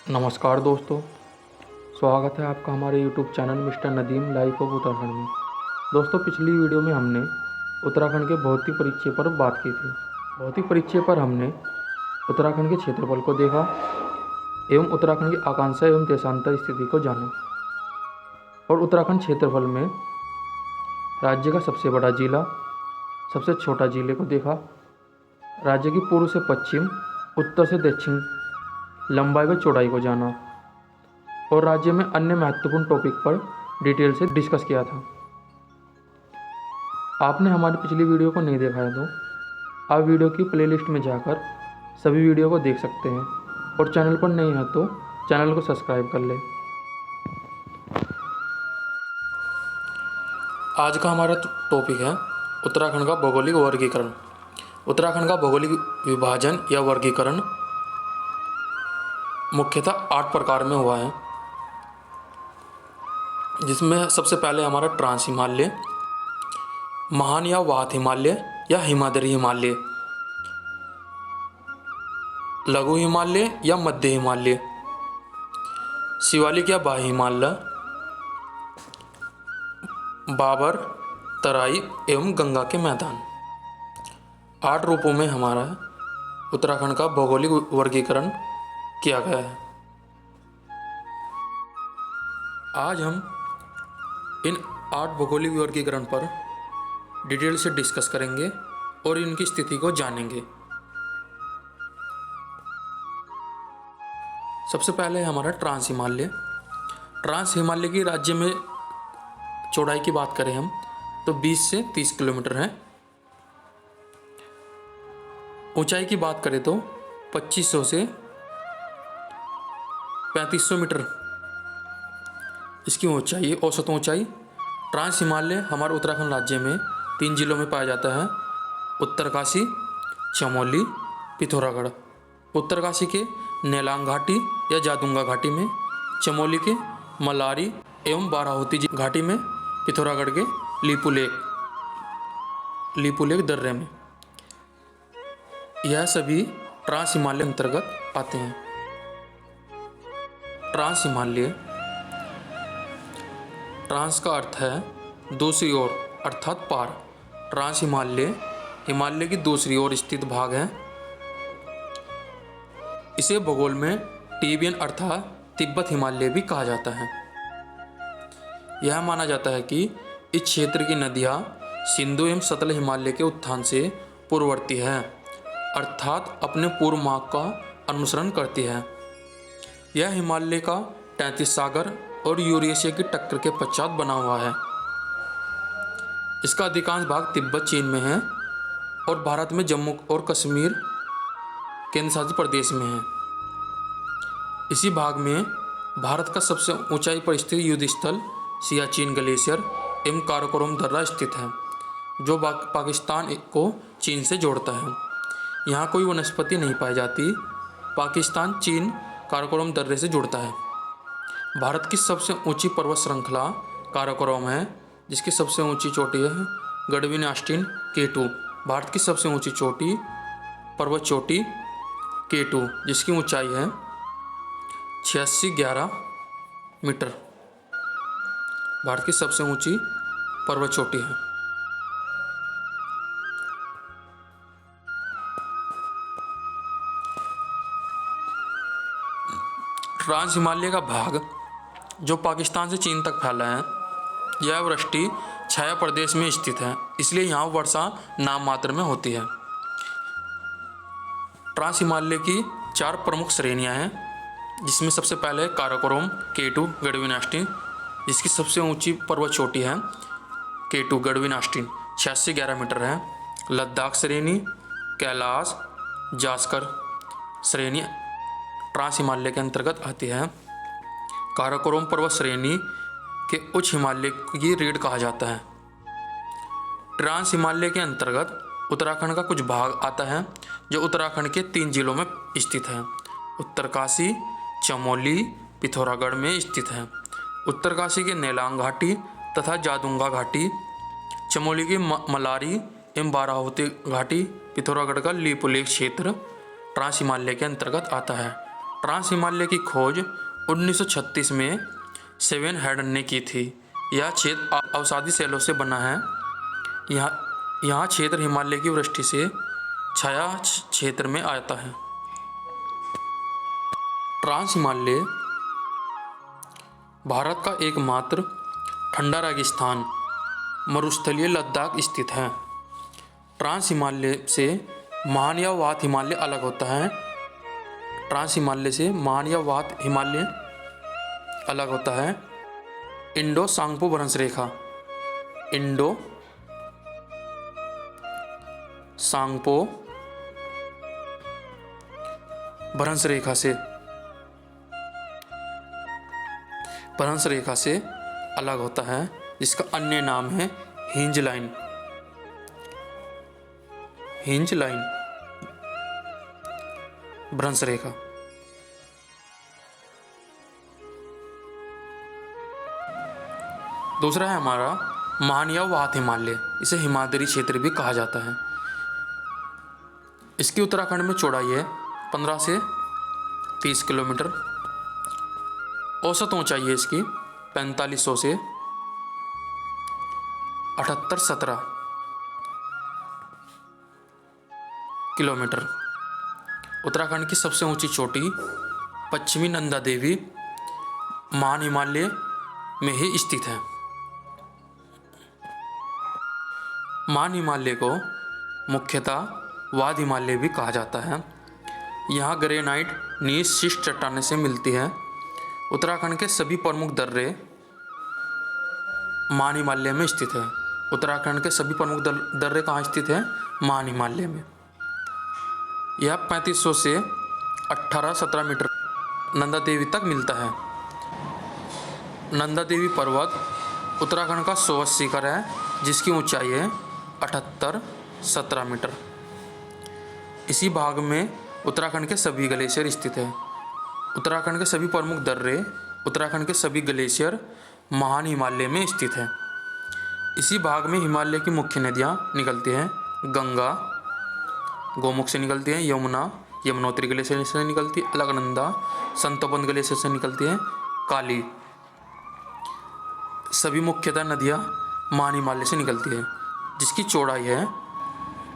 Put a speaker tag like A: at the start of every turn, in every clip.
A: नमस्कार दोस्तों, स्वागत है आपका हमारे YouTube channel mister Nadeem life of Uttarakhand में। दोस्तों, पिछली वीडियो में हमने उत्तराखंड के भौतिक परिचय पर बात की थी। भौतिक परिचय पर हमने उत्तराखंड के क्षेत्रफल को देखा एवं उत्तराखंड की आकांक्षा एवं देशांतर स्थिति को जाना और उत्तराखंड क्षेत्रफल में राज्य का सबसे बड़ा जिला, सबसे छोटा जिले को देखा। राज्य की पूर्व से पश्चिम, उत्तर से दक्षिण लंबाई व चौड़ाई को जाना और राज्य में अन्य महत्वपूर्ण टॉपिक पर डिटेल से डिस्कस किया था। आपने हमारी पिछली वीडियो को नहीं देखा है तो आप वीडियो की प्लेलिस्ट में जाकर सभी वीडियो को देख सकते हैं और चैनल पर नहीं है तो चैनल को सब्सक्राइब कर लें। आज का हमारा टॉपिक है उत्तराखंड का भौगोलिक वर्गीकरण। उत्तराखंड का भौगोलिक विभाजन या वर्गीकरण मुख्यतः 8 प्रकार में हुआ है, जिसमें सबसे पहले हमारा ट्रांस हिमालय, महान या वात हिमालय या हिमाद्री हिमालय, लघु हिमालय या मध्य हिमालय, शिवालिक या बाह्य हिमालय, बाबर, तराई एवं गंगा के मैदान। 8 रूपों में हमारा उत्तराखंड का भौगोलिक वर्गीकरण किया गया है। आज हम इन 8 भौगोलिक वर्गीकरण पर डिटेल से डिस्कस करेंगे और इनकी स्थिति को जानेंगे। सबसे पहले हमारा ट्रांस हिमालय। ट्रांस हिमालय की राज्य में चौड़ाई की बात करें हम तो 20 से 30 किलोमीटर है। ऊंचाई की बात करें तो 2500 से 3500 मीटर इसकी ऊंचाई, औसत ऊंचाई। ट्रांस हिमालय हमारे उत्तराखंड राज्य में 3 जिलों में पाया जाता है: उत्तरकाशी, चमोली, पिथौरागढ़। उत्तरकाशी के नेलांग घाटी या जादुंगा घाटी में, चमोली के मलारी एवं बाराहोती घाटी में, पिथौरागढ़ के लीपुलेक दर्रे में। यह सभी ट्रांस हिमालय अंतर्गत आते हैं। ट्रांस हिमालय, ट्रांस का अर्थ है दूसरी ओर अर्थात पार। ट्रांस हिमालय हिमालय की दूसरी ओर स्थित भाग है। इसे भूगोल में टिबियन अर्थात तिब्बत हिमालय भी कहा जाता है। यह माना जाता है कि इस क्षेत्र की नदियां सिंधु एवं सतलज हिमालय के उत्थान से पूर्ववर्ती है, अर्थात अपने पूर्व मार्ग का अनुसरण करती है। यह हिमालय का 33 सागर और यूरेशिया की टक्कर के पश्चात बना हुआ है। इसका अधिकांश भाग तिब्बत चीन में है और भारत में जम्मू और कश्मीर केंद्र शासित प्रदेश में है। इसी भाग में भारत का सबसे ऊंचाई पर स्थित युद्ध स्थल सियाचिन ग्लेशियर एवं काराकोरम दर्रा स्थित है, जो पाकिस्तान को चीन से जोड़ता है। यहाँ कोई वनस्पति नहीं पाई जाती। पाकिस्तान चीन काराकोरम दर्रे से जुड़ता है। भारत की सबसे ऊंची पर्वत श्रृंखला काराकोरम है, जिसकी सबसे ऊंची चोटी है गढ़वाल आस्टीन K2। भारत की सबसे ऊंची चोटी पर्वत चोटी K2, जिसकी ऊंचाई है 8611 मीटर। भारत की सबसे ऊंची पर्वत चोटी है। ट्रांस हिमालय का भाग जो पाकिस्तान से चीन तक फैला है, यह वृष्टि छाया प्रदेश में स्थित है, इसलिए यहाँ वर्षा नाम मात्र में होती है। ट्रांस हिमालय की 4 प्रमुख श्रेणियाँ हैं, जिसमें सबसे पहले काराकोरम K2 गढ़वाल आस्टीन, जिसकी सबसे ऊंची पर्वत चोटी है K2 गढ़वाल आस्टीन 8611 मीटर है। लद्दाख श्रेणी, कैलाश, जास्कर श्रेणी ट्रांस हिमालय के अंतर्गत आती है। काराकोरम पर्वत श्रेणी के उच्च हिमालय की रीढ़ कहा जाता है। ट्रांस हिमालय के अंतर्गत उत्तराखंड का कुछ भाग आता है, जो उत्तराखंड के 3 जिलों में स्थित है: उत्तरकाशी, चमोली, पिथौरागढ़ में स्थित है। उत्तरकाशी के नेलांग घाटी तथा जादुंगा घाटी, चमोली की मलारी एवं बाराहोती घाटी, पिथौरागढ़ का लीपुलेक क्षेत्र ट्रांस हिमालय के अंतर्गत आता है। ट्रांस हिमालय की खोज 1936 में सेवन हेडन ने की थी। यह क्षेत्र अवसादी शैलों से बना है। यहाँ क्षेत्र हिमालय की वृष्टि से छाया क्षेत्र में आता है। ट्रांस हिमालय भारत का एकमात्र ठंडा रेगिस्तान मरुस्थलीय लद्दाख स्थित है। ट्रांस हिमालय से महान या वात हिमालय अलग होता है। ट्रांस हिमालय से महान या वात हिमालय अलग होता है। इंडो सांगपो भ्रंश रेखा, इंडो सांगपो भ्रंश रेखा से अलग होता है, जिसका अन्य नाम है हिंज लाइन। भ्रंश रेखा। दूसरा है हमारा महान या वात हिमालय। इसे हिमाद्री क्षेत्र भी कहा जाता है। इसकी उत्तराखंड में चौड़ाई है 15 से 30 किलोमीटर। औसत ऊंचाई है इसकी 4500 से 78-17 किलोमीटर। उत्तराखंड की सबसे ऊंची चोटी पश्चिमी नंदा देवी महान हिमालय में ही स्थित है। महान हिमालय को मुख्यतः वाद हिमालय भी कहा जाता है। यहाँ ग्रेनाइट नीच शिष्ट चट्टानें से मिलती है। उत्तराखंड के सभी प्रमुख दर्रे महान हिमालय में स्थित है। उत्तराखंड के सभी प्रमुख दर्रे कहाँ स्थित है? महान हिमालय में। यह 3500 से 18-17 मीटर नंदा देवी तक मिलता है। नंदा देवी पर्वत उत्तराखंड का सर्वोच्च शिखर है, जिसकी ऊंचाई है 78-17 मीटर। इसी भाग में उत्तराखंड के सभी ग्लेशियर स्थित है। उत्तराखंड के सभी प्रमुख दर्रे, उत्तराखंड के सभी ग्लेशियर महान हिमालय में स्थित है। इसी भाग में हिमालय की मुख्य नदियाँ निकलती हैं। गंगा गोमुख से निकलती है, यमुना यमुनोत्री ग्लेशियर से निकलती है, अलकनंदा संतोपन ग्लेशियर से निकलती है, काली सभी मुख्यतः नदियाँ महान हिमालय से निकलती है, जिसकी चौड़ाई है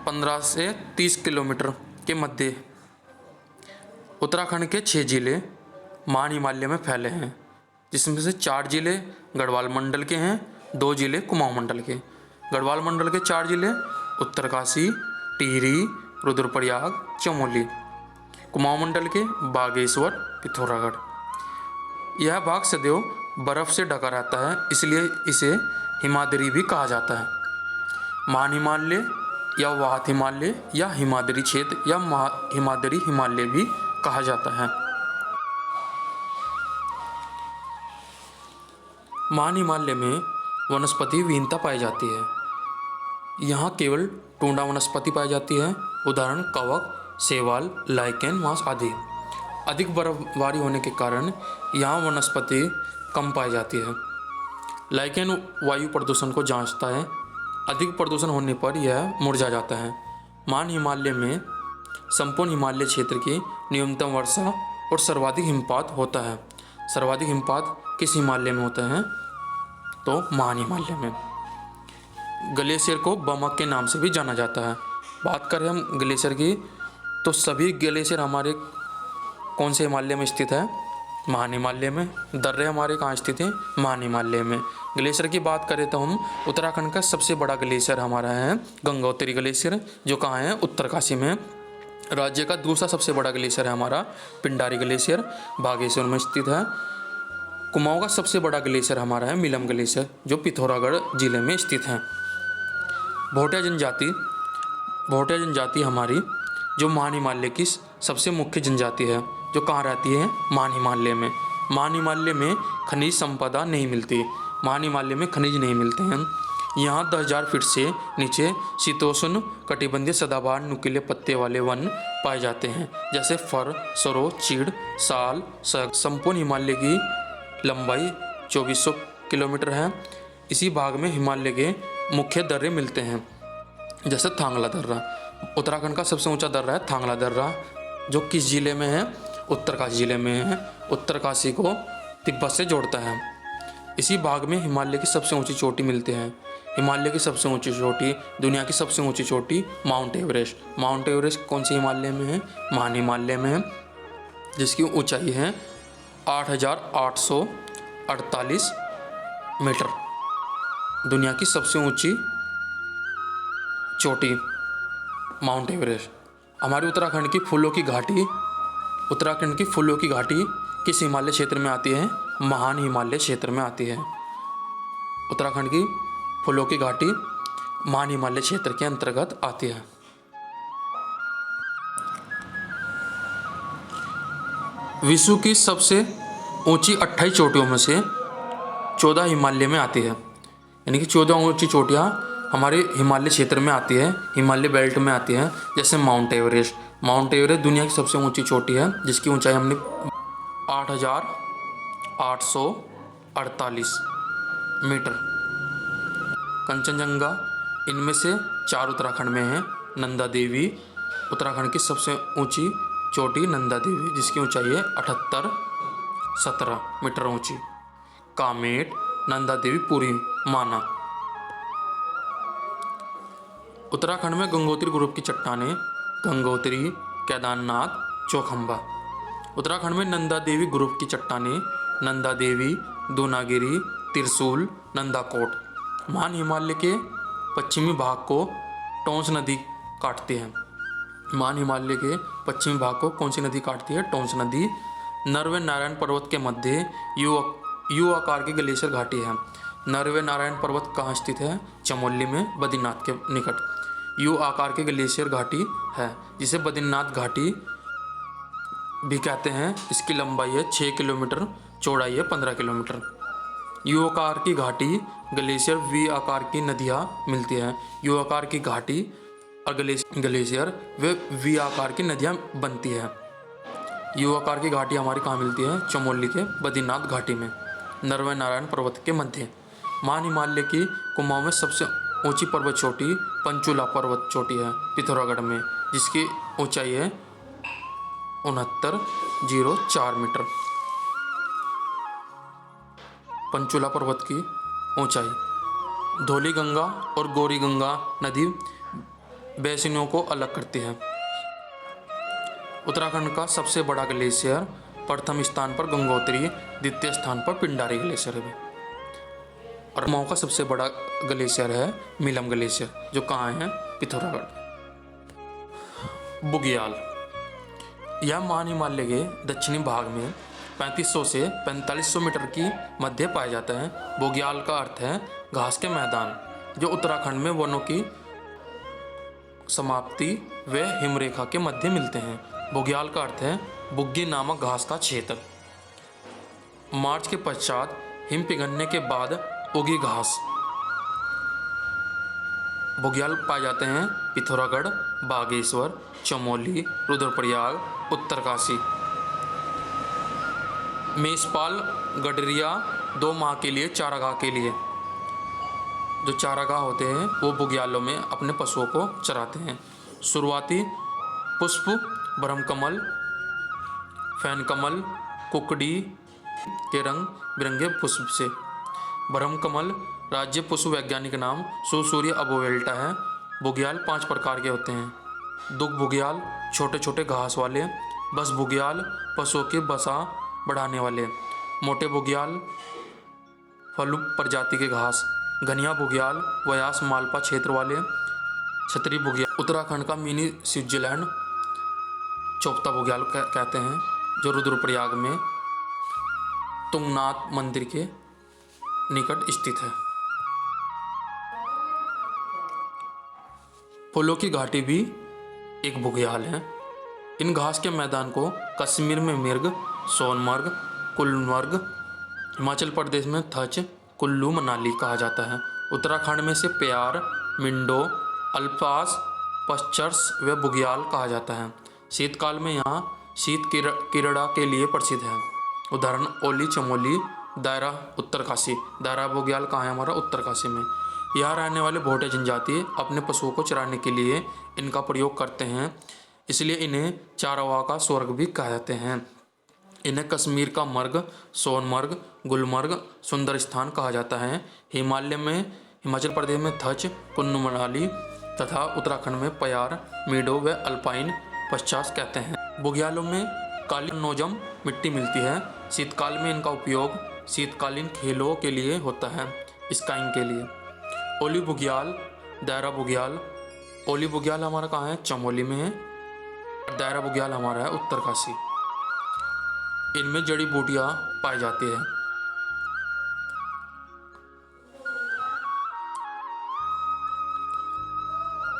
A: 15 से 30 किलोमीटर के मध्य। उत्तराखंड के 6 जिले महान हिमालय में फैले हैं, जिसमें से 4 जिले गढ़वाल मंडल के हैं, 2 जिले कुमाऊं मंडल के। गढ़वाल मंडल के 4 जिले उत्तरकाशी, टिहरी, रुद्रप्रयाग, चमोली। कुमाऊं मंडल के बागेश्वर, पिथौरागढ़। यह भाग सदैव बर्फ से ढका रहता है, इसलिए इसे हिमाद्री भी कहा जाता है। महान हिमालय या वात हिमालय या हिमाद्री क्षेत्र या हिमाद्री हिमालय भी कहा जाता है। महान हिमालय में वनस्पति विभिन्नता पाई जाती है। यहाँ केवल टूंडा वनस्पति पाई जाती है, उदाहरण कवक, शैवाल, लाइकेन, मांस आदि। अधिक बर्फबारी होने के कारण यहाँ वनस्पति कम पाई जाती है। लाइकेन वायु प्रदूषण को जांचता है। अधिक प्रदूषण होने पर यह मुरझा जाता है। महान हिमालय में संपूर्ण हिमालय क्षेत्र की न्यूनतम वर्षा और सर्वाधिक हिमपात होता है। सर्वाधिक हिमपात किस हिमालय में होता है? तो महान हिमालय में। ग्लेशियर को बमक के नाम से भी जाना जाता है। बात करें हम ग्लेशियर की, तो सभी ग्लेशियर हमारे कौन से हिमालय में स्थित है? महान हिमालय में। दर्रे हमारे कहाँ स्थित हैं? महान हिमालय में। ग्लेशियर की बात करें तो हम उत्तराखंड का सबसे बड़ा ग्लेशियर हमारा है गंगोत्री ग्लेशियर, जो कहाँ है? उत्तरकाशी में। राज्य का दूसरा सबसे बड़ा ग्लेशियर है हमारा पिंडारी ग्लेशियर, बागेश्वर में स्थित है। कुमाऊं का सबसे बड़ा ग्लेशियर हमारा है मिलम ग्लेशियर, जो पिथौरागढ़ जिले में स्थित है। भोटिया जनजाति हमारी जो महान हिमालय की सबसे मुख्य जनजाति है, जो कहाँ रहती है? महान हिमालय में। महान हिमालय में खनिज संपदा नहीं मिलती। महान हिमालय में खनिज नहीं मिलते हैं। यहाँ 10,000 फीट से नीचे शीतोष्ण कटिबंधीय सदाबहार नुकीले पत्ते वाले वन पाए जाते हैं, जैसे फर, सरो, चीड़, साल, सग। संपूर्ण हिमालय की लंबाई 2400 किलोमीटर है। इसी भाग में हिमालय के मुख्य दर्रे मिलते हैं, जैसे थांगला दर्रा। उत्तराखंड का सबसे ऊंचा दर्रा है थांगला दर्रा, जो किस जिले में है? उत्तरकाशी जिले में है। उत्तरकाशी को तिब्बत से जोड़ता है। इसी भाग में हिमालय की सबसे ऊंची चोटी मिलती है। हिमालय की सबसे ऊंची चोटी, दुनिया की सबसे ऊंची चोटी माउंट एवरेस्ट। माउंट एवरेस्ट कौन से हिमालय में है? महान हिमालय में है, जिसकी ऊंचाई है 8,848 मीटर। दुनिया की सबसे ऊंची चोटी माउंट एवरेस्ट। हमारी उत्तराखंड की फूलों की घाटी, उत्तराखंड की फूलों की घाटी किस हिमालय क्षेत्र में आती है? महान हिमालय क्षेत्र में आती है। उत्तराखंड की फूलों की घाटी महान हिमालय क्षेत्र के अंतर्गत आती है। विश्व की सबसे ऊंची 28 चोटियों में से 14 हिमालय में आती है। यानी कि 14 ऊंची चोटियाँ हमारे हिमालय क्षेत्र में आती है, हिमालय बेल्ट में आती है। जैसे माउंट एवरेस्ट। माउंट एवरेस्ट दुनिया की सबसे ऊंची चोटी है, जिसकी ऊंचाई हमने 8,848 मीटर। कंचनजंगा, इनमें से 4 उत्तराखंड में है। नंदा देवी, उत्तराखंड की सबसे ऊंची चोटी नंदा देवी, जिसकी ऊंचाई है 7817 मीटर ऊंची। कामेट, नंदा देवी पूरी माना। उत्तराखंड में गंगोत्री ग्रुप की चट्टानें गंगोत्री, केदारनाथ, चौखंबा। उत्तराखंड में नंदा देवी ग्रुप की चट्टानें नंदा देवी, दूनागिरी, त्रिशूल, नंदाकोट। महान हिमालय के पश्चिमी भाग को टोंस नदी काटती है। महान हिमालय के पश्चिमी भाग को कौन सी नदी काटती है? टोंस नदी। नरवे नारायण पर्वत के मध्य यू आकार की ग्लेशियर घाटी है। नरवे नारायण पर्वत कहाँ स्थित है? चमोली में, बद्रीनाथ के निकट यू आकार की ग्लेशियर घाटी है, जिसे बद्रीनाथ घाटी भी कहते हैं। इसकी लंबाई है 6 किलोमीटर, चौड़ाई है 15 किलोमीटर। यू आकार की घाटी, ग्लेशियर, वी आकार की नदियाँ मिलती हैं। यू आकार की घाटी और ग्लेशियर वे वी आकार की नदियाँ बनती है। यू आकार की घाटी हमारी कहाँ मिलती है? चमोली के बद्रीनाथ घाटी में, नरवे नारायण पर्वत के मध्य। महान हिमालय की कुमाऊं में सबसे ऊंची पर्वत चोटी पंचूला पर्वत चोटी है, पिथौरागढ़ में, जिसकी ऊंचाई है 6904 मीटर। पंचूला पर्वत की ऊंचाई। धौली गंगा और गौरी गंगा नदी बेसिनों को अलग करती है। उत्तराखंड का सबसे बड़ा ग्लेशियर प्रथम स्थान पर गंगोत्री, द्वितीय स्थान पर पिंडारी ग्लेशियर है। और कुमाऊं का सबसे बड़ा ग्लेशियर है मिलम ग्लेशियर, जो कहाँ है? पिथौरागढ़। बुग्याल, यह महान हिमालय के दक्षिणी भाग में 3500 से 4500 मीटर की मध्य पाया जाता है। बुग्याल का अर्थ है घास के मैदान, जो उत्तराखंड में वनों की समाप्ति व हिमरेखा के मध्य मिलते हैं। बुग्याल का अर्थ है बुग्गी नामक घास का क्षेत्र। मार्च के पश्चात हिम पिघलने के बाद उगी घास। बुग्याल पाए जाते हैं पिथौरागढ़, बागेश्वर, चमोली, रुद्रप्रयाग, उत्तरकाशी। मेषपाल गडरिया 2 माह के लिए चारागाह के लिए, जो चारागाह होते हैं वो बुग्यालों में अपने पशुओं को चराते हैं। शुरुआती पुष्प ब्रह्मकमल, फैनकमल, कुकड़ी के रंग बिरंगे पुष्प से। ब्रह्मकमल राज्य पुष्प वैज्ञानिक नाम सुसूर्य अबोवेल्टा है। बुग्याल 5 प्रकार के होते हैं। दुग बुग्याल छोटे छोटे घास वाले, बस बुग्याल पशुओं की बसा बढ़ाने वाले, मोटे बुग्याल फलू प्रजाति के घास, घनिया बुग्याल व्यास मालपा क्षेत्र वाले, छतरी बुग्याल उत्तराखंड का मिनी स्विट्जरलैंड चोपता बुग्याल कहते हैं, जो रुद्रप्रयाग में तुंगनाथ मंदिर के निकट स्थित है। फूलों की घाटी भी एक बुग्याल है। इन घास के मैदान को कश्मीर में मिर्ग, सोनमर्ग, गुलमर्ग, हिमाचल प्रदेश में थच, कुल्लू मनाली कहा जाता है। उत्तराखंड में से प्यार, मिंडो, अल्पास, पश्चर्स व बुग्याल कहा जाता है। शीतकाल में यहाँ शीत क्रीड़ा के लिए प्रसिद्ध है। उदाहरण ओली, चमोली, दायरा, उत्तरकाशी। दायरा बुग्याल कहाँ है? हमारा उत्तरकाशी में। यहाँ रहने वाले भोटे जनजाति अपने पशुओं को चराने के लिए इनका प्रयोग करते हैं, इसलिए इन्हें चारागाह का स्वर्ग भी कहा जाते हैं। इन्हें कश्मीर का मर्ग, सोनमर्ग, गुलमर्ग, सुंदर स्थान कहा जाता है। हिमाचल प्रदेश में थच, कुल्लू मनाली तथा उत्तराखंड में पयार, मीडो व अल्पाइन पश्चास कहते हैं। बुग्यालों में काली नोजम मिट्टी मिलती है। शीतकाल में इनका उपयोग शीतकालीन खेलों के लिए होता है, स्काइंग के लिए। ओली बुग्याल, दायरा बुग्याल। ओली बुग्याल हमारा कहाँ है? चमोली में है। दायरा बुग्याल हमारा है उत्तरकाशी। इनमें जड़ी बूटियां पाई जाती है।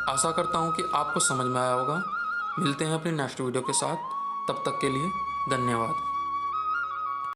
A: आशा करता हूँ कि आपको समझ में आया होगा। मिलते हैं अपनी नेक्स्ट वीडियो के साथ, तब तक के लिए धन्यवाद।